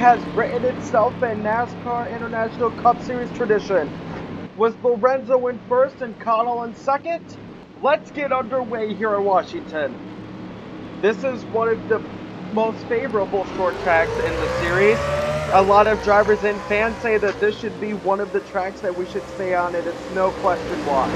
has written itself in NASCAR International Cup Series tradition. Was Lorenzo in first and Connell in second? Let's get underway here in Washington. This is one of the most favorable short tracks in the series. A lot of drivers and fans say that this should be one of the tracks that we should stay on, and it's no question why.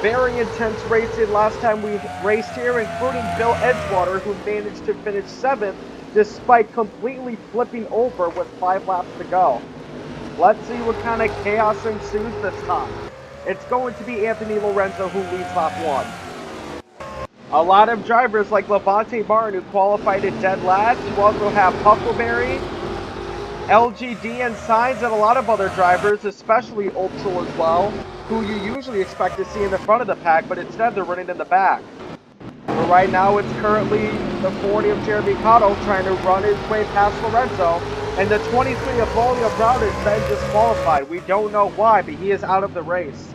Very intense racing last time we raced here, including Bill Edgewater, who managed to finish 7th despite completely flipping over with 5 laps to go. Let's see what kind of chaos ensues this time. It's going to be Anthony Lorenzo who leads lap 1. A lot of drivers like Levante Martin, who qualified in dead last. You also have Huckleberry, LGD and Signs, and a lot of other drivers, especially Ultra as well, who you usually expect to see in the front of the pack, but instead they're running in the back. But right now it's currently the 40 of Jeremy Cotto trying to run his way past Lorenzo, and the 23 of Volio Brown is then disqualified. We don't know why, but he is out of the race.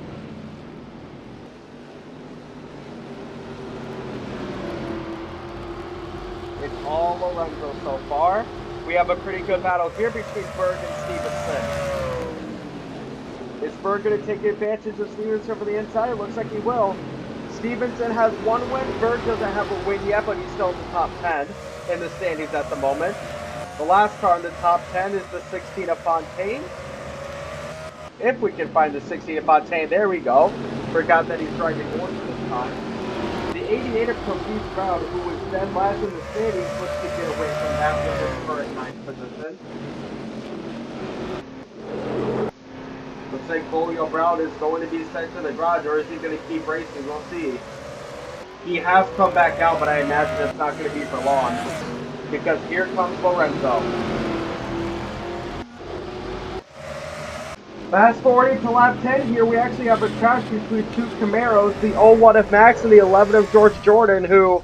It's all Lorenzo so far. We have a pretty good battle here between Berg and Stevenson. Is Berg going to take advantage of Stevenson from the inside? It looks like he will. Stevenson has 1 win. Berg doesn't have a win yet, but he's still in the top 10 in the standings at the moment. The last car in the top 10 is the 16 of Fontaine. If we can find the 16 of Fontaine, there we go. Forgot that he's driving orange this time. The 88 of Coquise Brown, who was dead last in the standings, looks to get away from that with his current 9th position. Looks like Volio Brown is going to be sent to the garage, or is he going to keep racing? We'll see. He has come back out, but I imagine it's not going to be for long. Because here comes Lorenzo. Fast forwarding to lap 10 here, we actually have a crash between 2 Camaros, the 01 of Max and the 11 of George Jordan, who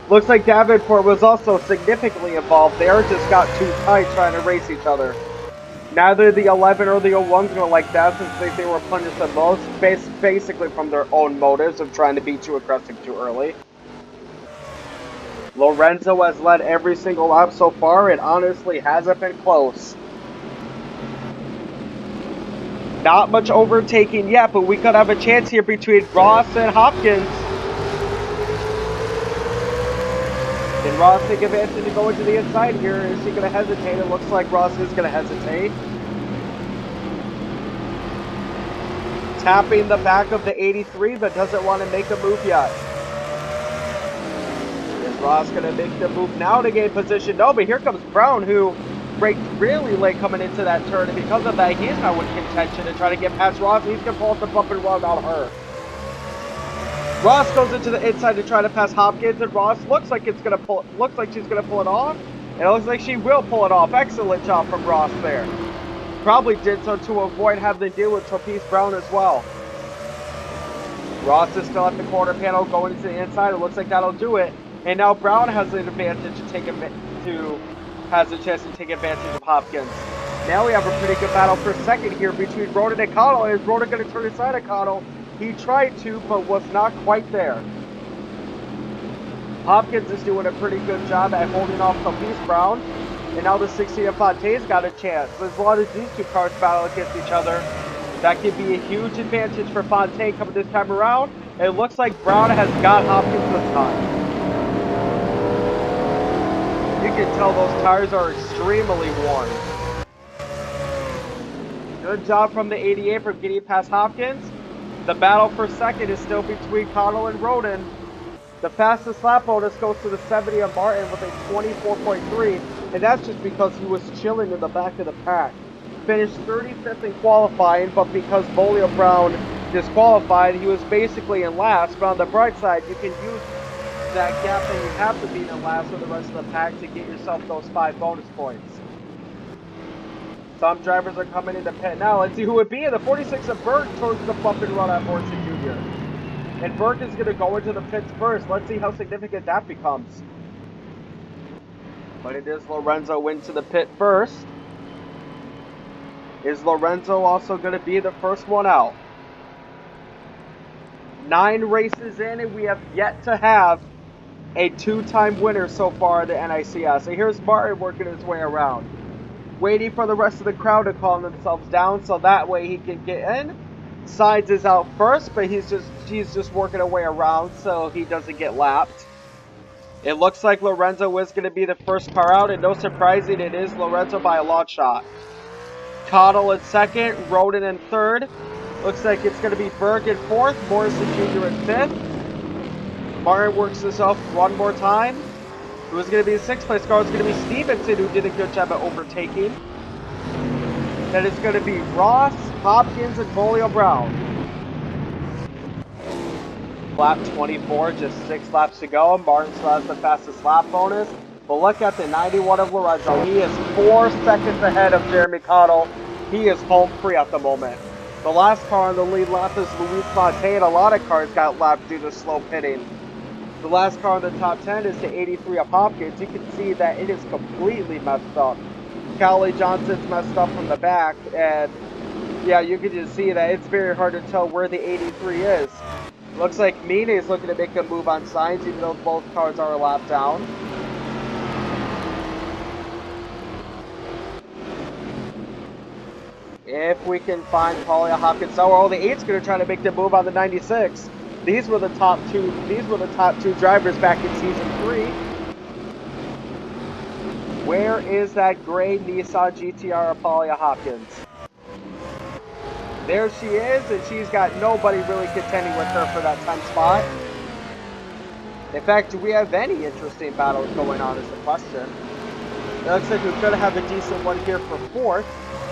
looks like Davenport was also significantly involved there, just got too tight trying to race each other. Neither the 11 or the 01 going to like that, since they were punished the most, basically from their own motives of trying to be too aggressive too early. Lorenzo has led every single lap so far. It honestly hasn't been close. Not much overtaking yet, but we could have a chance here between Ross and Hopkins. Can Ross take advantage to go into the inside here? Is he going to hesitate? It looks like Ross is going to hesitate. Tapping the back of the 83, but doesn't want to make a move yet. Is Ross going to make the move now to gain position? No, but here comes Brown, who braked really late coming into that turn, and because of that, he's now in contention to try to get past Ross. He's going to pull up the bump and run on her. Ross goes into the inside to try to pass Hopkins, and Ross looks like she's going to pull it off. And it looks like she will pull it off. Excellent job from Ross there. Probably did so to avoid having to deal with Coquise Brown as well. Ross is still at the quarter panel going into the inside. It looks like that'll do it. And now Brown has an advantage has a chance to take advantage of Hopkins. Now we have a pretty good battle for second here between Roden and Cotto. Is Roden going to turn inside of Cotto? He tried to, but was not quite there. Hopkins is doing a pretty good job at holding off Coquise Brown. And now the 16 of Fontaine's got a chance. As long as these two cars battle against each other, that could be a huge advantage for Fontaine coming this time around. It looks like Brown has got Hopkins this time. You can tell those tires are extremely worn. Good job from the 88 for getting past Hopkins. The battle for second is still between Cotto and Roden. The fastest lap bonus goes to the 70 of Martin with a 24.3, and that's just because he was chilling in the back of the pack. Finished 35th in qualifying, but because Volio Brown disqualified, he was basically in last. But on the bright side, you can use that gap that you have to beat in last with the rest of the pack to get yourself those 5 bonus points. Some drivers are coming into pit now. Let's see who it be. The 46 of Berg towards the bump and run at Morrison Jr. And Berg is going to go into the pits first. Let's see how significant that becomes. But it is Lorenzo into the pit first. Is Lorenzo also going to be the first one out? 9 races in, and we have yet to have a two-time winner so far at the NICS. And here's Martin working his way around, waiting for the rest of the crowd to calm themselves down so that way he can get in. Sides is out first, but she's just working her way around so he doesn't get lapped. It looks like Lorenzo is going to be the first car out, and no surprising, it is Lorenzo by a long shot. Cottle in second, Roden in third. Looks like it's going to be Berg in fourth, Morrison Jr. in fifth. Martin works this off one more time. Who's going to be the sixth place car? It's going to be Stevenson, who did a good job at overtaking. Then it's going to be Ross, Hopkins, and Folio Brown. Lap 24, just 6 laps to go. Martin still has the fastest lap bonus. But look at the 91 of Lorenzo. He is 4 seconds ahead of Jeremy Cottle. He is home free at the moment. The last car on the lead lap is Luis Fontaine. A lot of cars got lapped due to slow pitting. The last car in the top 10 is the 83 of Hopkins. You can see that it is completely messed up. Callie Johnson's messed up from the back. And yeah, you can just see that it's very hard to tell where the 83 is. Looks like Mine is looking to make a move on signs, even though both cars are a lap down. If we can find Talia Hopkins, oh, the 8's going to try to make the move on the 96. These were the top two drivers back in season 3. Where is that gray Nissan GTR of Talia Hopkins? There she is, and she's got nobody really contending with her for that 10th spot. In fact, do we have any interesting battles going on is the question. It looks like we're going to have a decent one here for 4th.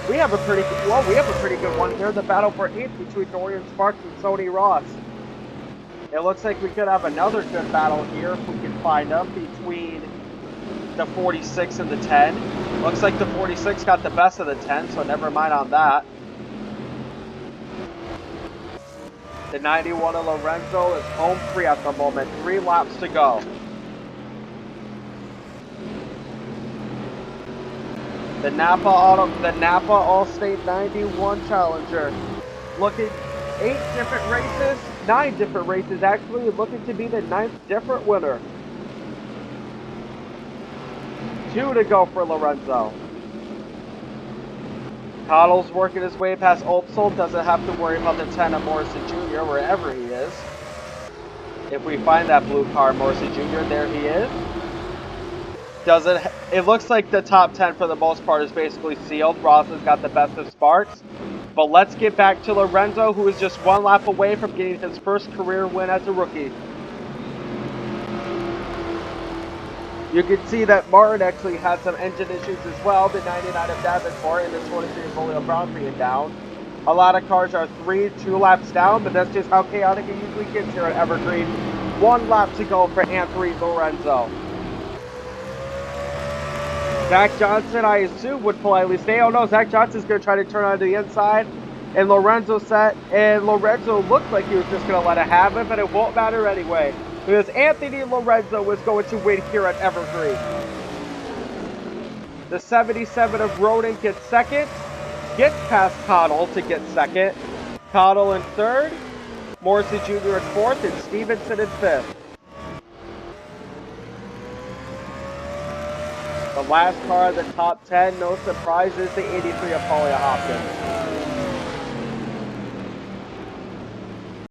We have a pretty good one here. The battle for 8th between Dorian Sparks and Sony Ross. It looks like we could have another good battle here if we can find them between the 46 and the 10. Looks like the 46 got the best of the 10, so never mind on that. The 91 of Lorenzo is home free at the moment. 3 laps to go. The Napa Allstate 91 Challenger. Looking 9 different races actually, looking to be the 9th different winner. 2 to go for Lorenzo. Cottle's working his way past Opsol, doesn't have to worry about the 10 of Morrison Jr. wherever he is. If we find that blue car, Morrison Jr., there he is. It looks like the top 10 for the most part is basically sealed. Ross has got the best of Sparks. But let's get back to Lorenzo, who is just 1 lap away from getting his first career win as a rookie. You can see that Martin actually had some engine issues as well. The 99 of Davenport and the 23 of Folio Brown being down. A lot of cars are 2 laps down, but that's just how chaotic it usually gets here at Evergreen. 1 lap to go for Anthony Lorenzo. Zach Johnson, I assume, would politely say, oh no, Zach Johnson's going to try to turn onto the inside. And Lorenzo looked like he was just going to let it happen, but it won't matter anyway. Because Anthony Lorenzo was going to win here at Evergreen. The 77 of Roden gets second. Gets past Cottle to get second. Cottle in third. Morrison Jr. in fourth. And Stevenson in fifth. The last car of the top 10, no surprise, is the 83 of Talia Hopkins.